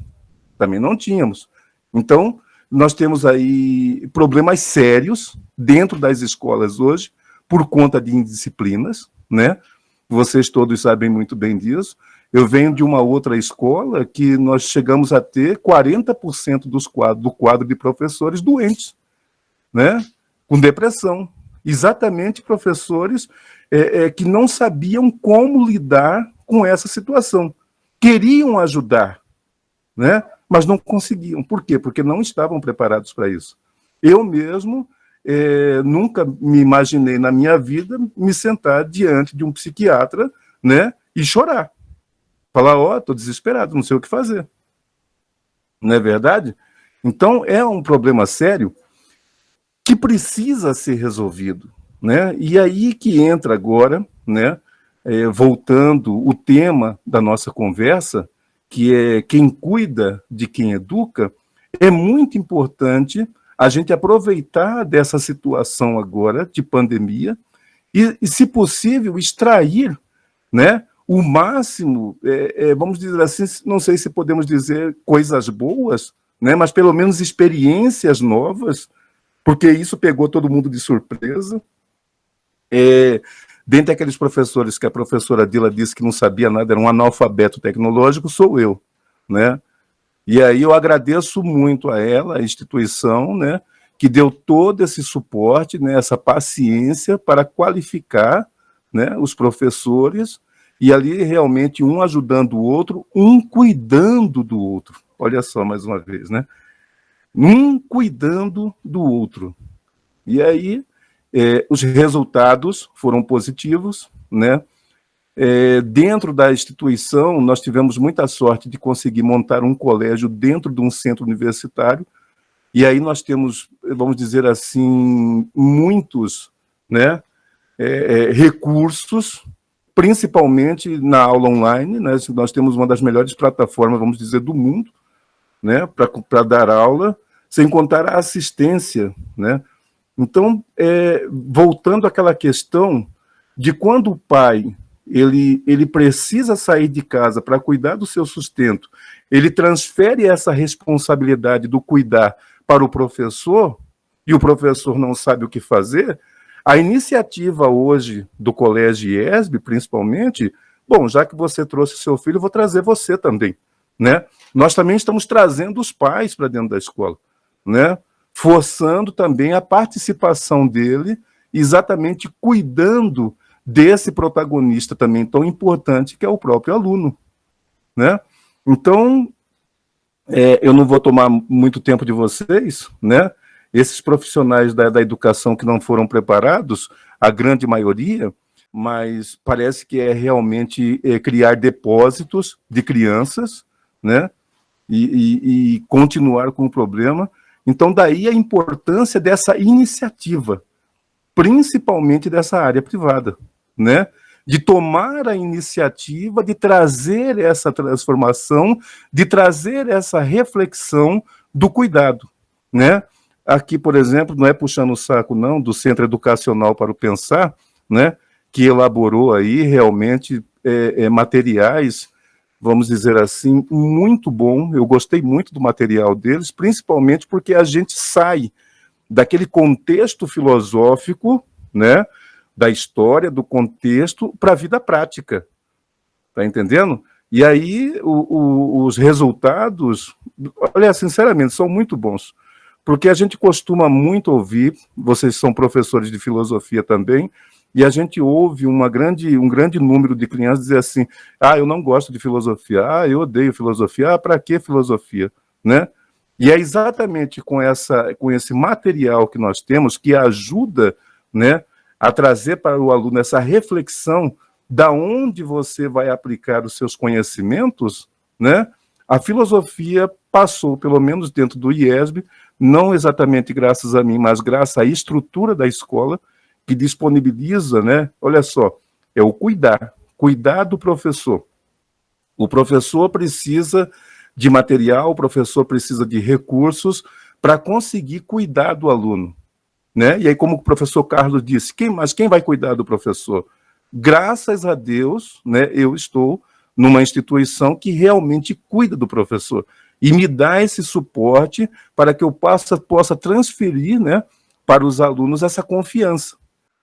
Também não tínhamos. Então, nós temos aí problemas sérios dentro das escolas hoje, por conta de indisciplinas, né? vocês todos sabem muito bem disso. Eu venho de uma outra escola que nós chegamos a ter 40% do quadro de professores doentes, né? Com depressão. Exatamente professores que não sabiam como lidar com essa situação. Queriam ajudar, né? Mas não conseguiam. Por quê? Porque não estavam preparados para isso. Eu mesmo nunca me imaginei na minha vida me sentar diante de um psiquiatra, né, e chorar. Falar, estou desesperado, não sei o que fazer. Não é verdade? Então, é um problema sério que precisa ser resolvido, né? E aí que entra agora, né, voltando o tema da nossa conversa, que é quem cuida de quem educa, é muito importante a gente aproveitar dessa situação agora de pandemia e se possível, extrair, né, o máximo, vamos dizer assim, não sei se podemos dizer coisas boas, né, mas pelo menos experiências novas, porque isso pegou todo mundo de surpresa. Dentre aqueles professores que a professora Dila disse que não sabia nada, era um analfabeto tecnológico, sou eu, né? E aí eu agradeço muito a ela, a instituição, né, que deu todo esse suporte, né, essa paciência para qualificar, né, os professores, e ali realmente um ajudando o outro, um cuidando do outro. Olha só, mais uma vez, né? Um cuidando do outro. E aí os resultados foram positivos, né? Dentro da instituição, nós tivemos muita sorte de conseguir montar um colégio dentro de um centro universitário, e aí nós temos, vamos dizer assim, muitos, né, recursos, principalmente na aula online, né? Nós temos uma das melhores plataformas, vamos dizer, do mundo, né, para dar aula, sem contar a assistência, né? Então, voltando àquela questão de quando o pai ele precisa sair de casa para cuidar do seu sustento, ele transfere essa responsabilidade do cuidar para o professor, e o professor não sabe o que fazer, a iniciativa hoje do Colégio IESB, principalmente, bom, já que você trouxe seu filho, eu vou trazer você também, né? Nós também estamos trazendo os pais para dentro da escola, né? Forçando também a participação dele, exatamente cuidando desse protagonista também tão importante, que é o próprio aluno, né? Então, eu não vou tomar muito tempo de vocês, né? Esses profissionais da educação que não foram preparados, a grande maioria, mas parece que é realmente criar depósitos de crianças, né? E continuar com o problema. Então, daí a importância dessa iniciativa, principalmente dessa área privada, né? De tomar a iniciativa de trazer essa transformação, de trazer essa reflexão do cuidado, né? Aqui, por exemplo, não é puxando o saco, não, do Centro Educacional para o Pensar, né? Que elaborou aí realmente materiais, vamos dizer assim, muito bom. Eu gostei muito do material deles, principalmente porque a gente sai daquele contexto filosófico, né, da história, do contexto, para a vida prática. Está entendendo? E aí os resultados, olha, sinceramente, são muito bons. Porque a gente costuma muito ouvir, vocês são professores de filosofia também, e a gente ouve um grande número de crianças dizer assim, eu não gosto de filosofia, eu odeio filosofia, para que filosofia? Né? E é exatamente com esse material que nós temos que ajuda, né, a trazer para o aluno essa reflexão da onde você vai aplicar os seus conhecimentos, né? A filosofia passou, pelo menos dentro do IESB, não exatamente graças a mim, mas graças à estrutura da escola, que disponibiliza, né? Olha só, é o cuidar do professor. O professor precisa de material, o professor precisa de recursos para conseguir cuidar do aluno, né? E aí, como o professor Carlos disse, quem vai cuidar do professor? Graças a Deus, né, eu estou numa instituição que realmente cuida do professor e me dá esse suporte para que eu possa transferir, né, para os alunos essa confiança.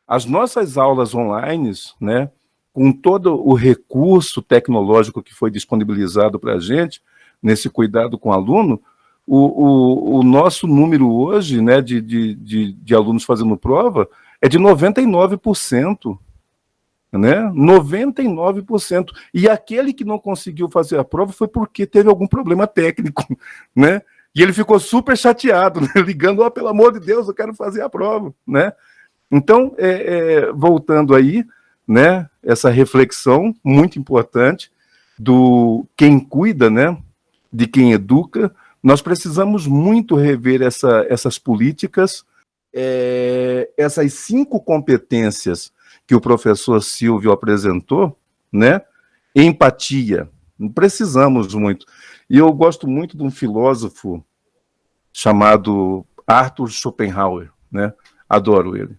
As nossas aulas online, né, com todo o recurso tecnológico que foi disponibilizado para a gente, nesse cuidado com o aluno, o nosso número hoje, né, de alunos fazendo prova é de 99%. Né? 99%. E aquele que não conseguiu fazer a prova foi porque teve algum problema técnico, né? E ele ficou super chateado, né? Ligando, pelo amor de Deus, eu quero fazer a prova, né? Então, voltando aí, né, essa reflexão muito importante do quem cuida, né, de quem educa, nós precisamos muito rever essas políticas, essas 5 competências que o professor Silvio apresentou, né? Empatia, precisamos muito. E eu gosto muito de um filósofo chamado Arthur Schopenhauer, né? Adoro ele.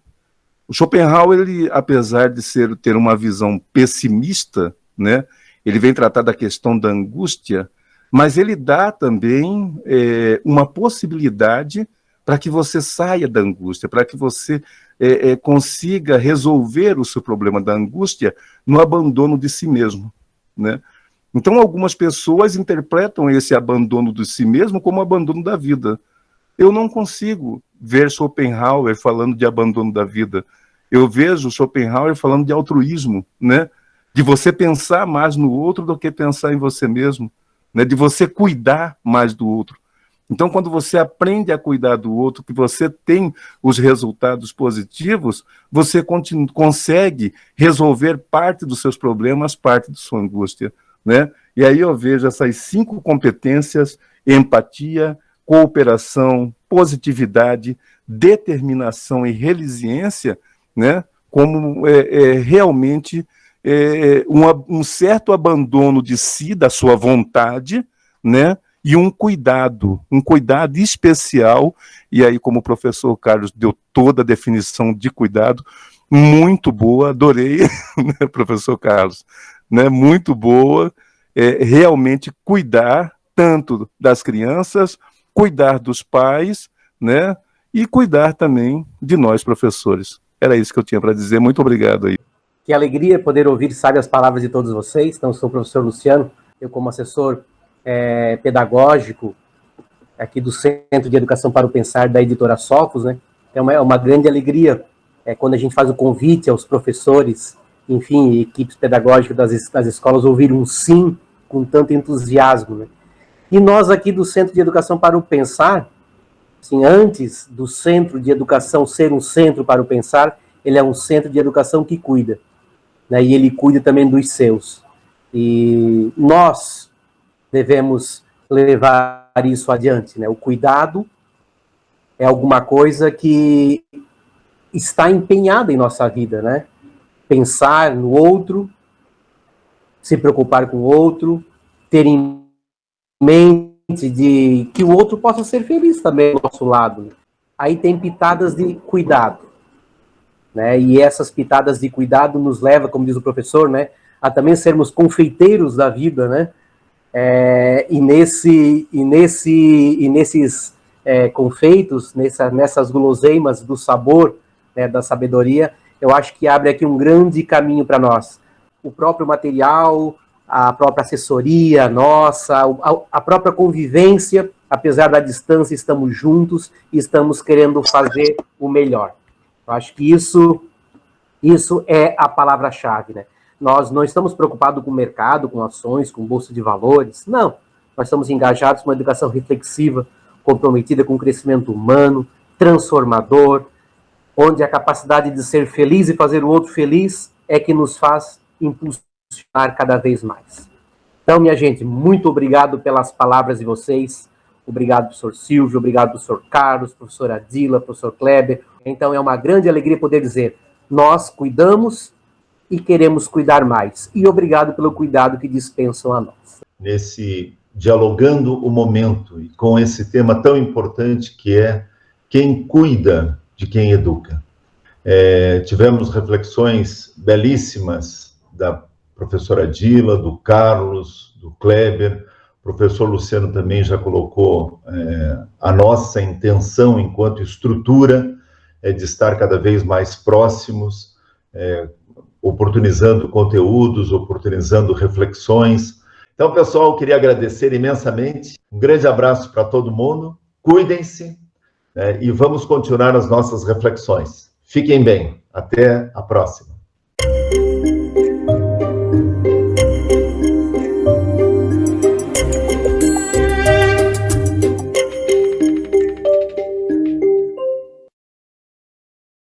O Schopenhauer, ele, apesar de ter uma visão pessimista, né? Ele vem tratar da questão da angústia, mas ele dá também uma possibilidade para que você saia da angústia, para que você consiga resolver o seu problema da angústia no abandono de si mesmo, né? Então, algumas pessoas interpretam esse abandono de si mesmo como abandono da vida. Eu não consigo ver Schopenhauer falando de abandono da vida. Eu vejo Schopenhauer falando de altruísmo, né? De você pensar mais no outro do que pensar em você mesmo, né? De você cuidar mais do outro. Então, quando você aprende a cuidar do outro, que você tem os resultados positivos, você consegue resolver parte dos seus problemas, parte da sua angústia, né? E aí eu vejo essas 5 competências: empatia, cooperação, positividade, determinação e resiliência, né? Como realmente um certo abandono de si, da sua vontade, né? E um cuidado especial, e aí, como o professor Carlos deu toda a definição de cuidado, muito boa, adorei, né, professor Carlos, né, muito boa, realmente cuidar tanto das crianças, cuidar dos pais, né, e cuidar também de nós, professores. Era isso que eu tinha para dizer, muito obrigado aí. Que alegria poder ouvir sábias palavras de todos vocês. Então, sou o professor Luciano, eu como assessor pedagógico aqui do Centro de Educação para o Pensar da editora Sofos, né? É uma grande alegria quando a gente faz o convite aos professores, enfim, equipes pedagógicas das escolas ouvir um sim com tanto entusiasmo, né? E nós aqui do Centro de Educação para o Pensar, assim, antes do Centro de Educação ser um centro para o pensar, ele é um centro de educação que cuida, né? E ele cuida também dos seus. E nós devemos levar isso adiante, né? O cuidado é alguma coisa que está empenhada em nossa vida, né? Pensar no outro, se preocupar com o outro, ter em mente de que o outro possa ser feliz também do nosso lado. Aí tem pitadas de cuidado, né? E essas pitadas de cuidado nos leva, como diz o professor, né, a também sermos confeiteiros da vida, né? E nesses confeitos, nessas guloseimas do sabor, né, da sabedoria, eu acho que abre aqui um grande caminho para nós. O próprio material, a própria assessoria nossa, a própria convivência, apesar da distância, estamos juntos e estamos querendo fazer o melhor. Eu acho que isso é a palavra-chave, né? Nós não estamos preocupados com o mercado, com ações, com bolsa de valores, não. Nós estamos engajados com uma educação reflexiva, comprometida com o crescimento humano, transformador, onde a capacidade de ser feliz e fazer o outro feliz é que nos faz impulsionar cada vez mais. Então, minha gente, muito obrigado pelas palavras de vocês. Obrigado, professor Silvio, obrigado, professor Carlos, professora Adila, professor Kleber. Então, é uma grande alegria poder dizer, nós cuidamos e queremos cuidar mais. E obrigado pelo cuidado que dispensam a nós. Nesse dialogando o momento, e com esse tema tão importante que é quem cuida de quem educa. Tivemos reflexões belíssimas da professora Adila, do Carlos, do Kleber. O professor Luciano também já colocou a nossa intenção enquanto estrutura de estar cada vez mais próximos, oportunizando conteúdos, oportunizando reflexões. Então, pessoal, queria agradecer imensamente. Um grande abraço para todo mundo. Cuidem-se, né, e vamos continuar as nossas reflexões. Fiquem bem. Até a próxima.